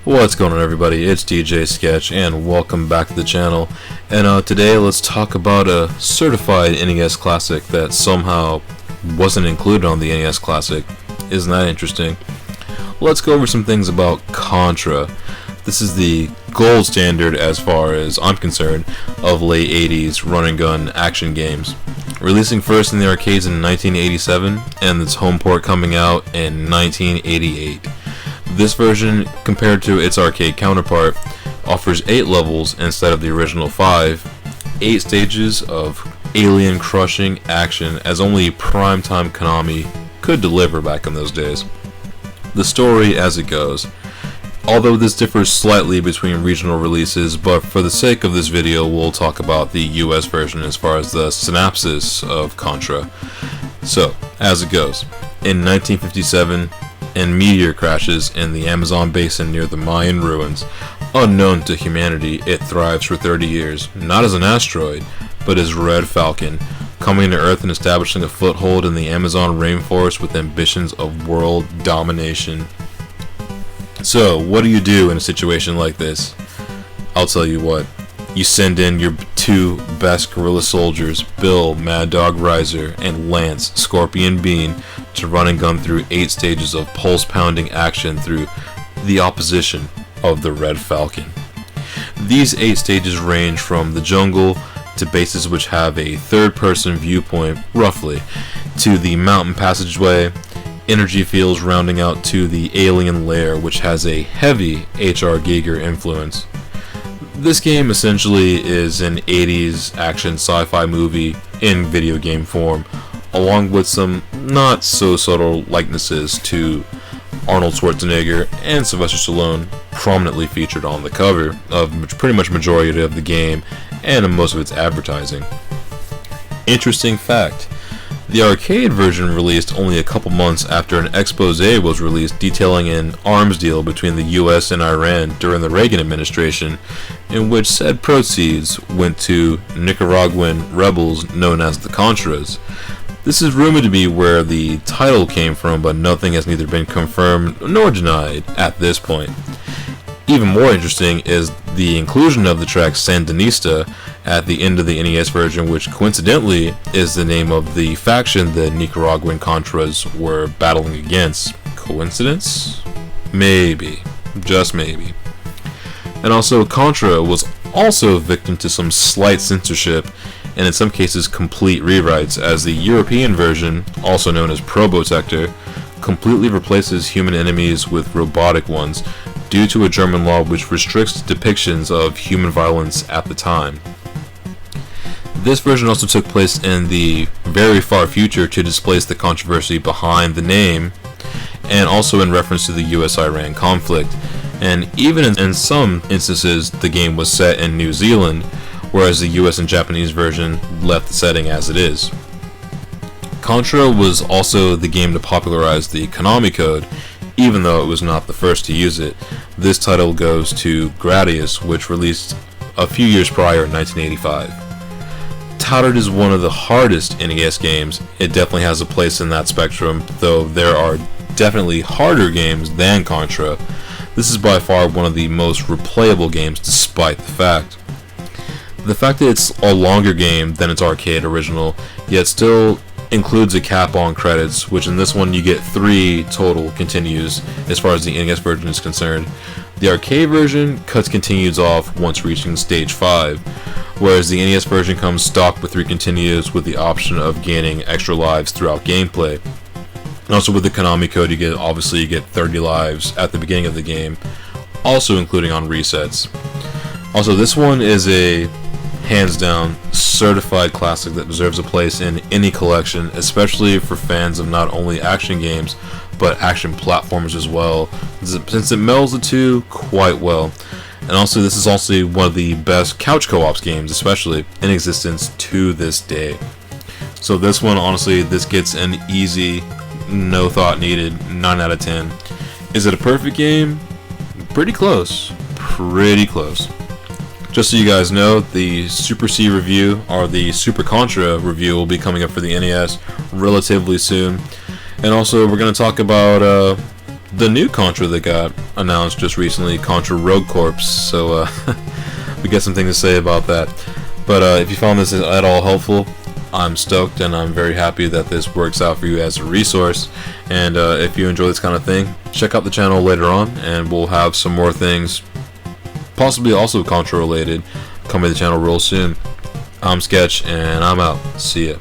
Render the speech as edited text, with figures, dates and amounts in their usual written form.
What's going on, everybody? It's DJ Sketch and welcome back to the channel. And today let's talk about a certified NES classic that somehow wasn't included on the NES Classic. Isn't that interesting? Let's go over some things about Contra. This is the gold standard, as far as I'm concerned, of late 80s run and gun action games. Releasing first in the arcades in 1987 and its home port coming out in 1988. This version, compared to its arcade counterpart, offers 8 levels instead of the original 5, 8 stages of alien-crushing action as only primetime Konami could deliver back in those days. The story as it goes. Although this differs slightly between regional releases, but for the sake of this video we'll talk about the US version as far as the synopsis of Contra. So, as it goes. In 1957, and meteor crashes in the Amazon basin near the Mayan ruins. Unknown to humanity, it thrives for 30 years, not as an asteroid, but as Red Falcon, coming to Earth and establishing a foothold in the Amazon rainforest with ambitions of world domination. So, what do you do in a situation like this? I'll tell you what. You send in your 2 best guerrilla soldiers, Bill Mad Dog Riser and Lance Scorpion Bean, to run and gun through 8 stages of pulse-pounding action through the opposition of the Red Falcon. These 8 stages range from the jungle to bases which have a third-person viewpoint, roughly, to the mountain passageway, energy fields rounding out to the alien lair, which has a heavy H.R. Giger influence. This game essentially is an 80s action sci-fi movie in video game form, along with some not so subtle likenesses to Arnold Schwarzenegger and Sylvester Stallone, prominently featured on the cover of pretty much majority of the game and in most of its advertising. Interesting fact, the arcade version released only a couple months after an expose was released detailing an arms deal between the US and Iran during the Reagan administration, in which said proceeds went to Nicaraguan rebels known as the Contras. This is rumored to be where the title came from, but nothing has neither been confirmed nor denied at this point. Even more interesting is the inclusion of the track Sandinista at the end of the NES version, which coincidentally is the name of the faction the Nicaraguan Contras were battling against. Coincidence? Maybe. Just maybe. And also, Contra was also victim to some slight censorship and in some cases complete rewrites, as the European version, also known as Probotector, completely replaces human enemies with robotic ones due to a German law which restricts depictions of human violence at the time. This version also took place in the very far future to displace the controversy behind the name, and also in reference to the US-Iran conflict. And even in some instances, the game was set in New Zealand, whereas the US and Japanese version left the setting as it is. Contra was also the game to popularize the Konami code, even though it was not the first to use it. This title goes to Gradius, which released a few years prior in 1985. Touted as one of the hardest NES games, it definitely has a place in that spectrum, though there are definitely harder games than Contra. This is by far one of the most replayable games, despite the fact. The fact that it's a longer game than its arcade original, yet still includes a cap on credits, which in this one you get 3 total continues as far as the NES version is concerned. The arcade version cuts continues off once reaching stage 5, whereas the NES version comes stock with 3 continues with the option of gaining extra lives throughout gameplay. And also with the Konami code you get 30 lives at the beginning of the game, also including on resets. Also, this one is a hands down certified classic that deserves a place in any collection, especially for fans of not only action games but action platformers as well, since it melds the two quite well. And also, this is also one of the best couch co-ops games, especially in existence to this day. So this one, honestly, this gets an easy, no thought needed, 9 out of 10. Is it a perfect game? Pretty close. Pretty close. Just so you guys know, the Super C review, or the Super Contra review, will be coming up for the NES relatively soon. And also, we're going to talk about the new Contra that got announced just recently, Contra Rogue Corps. So we got something to say about that. But if you found this at all helpful, I'm stoked and I'm very happy that this works out for you as a resource. And if you enjoy this kind of thing, check out the channel later on, and we'll have some more things, possibly also Contra related, coming to the channel real soon. I'm Sketch, and I'm out. See ya.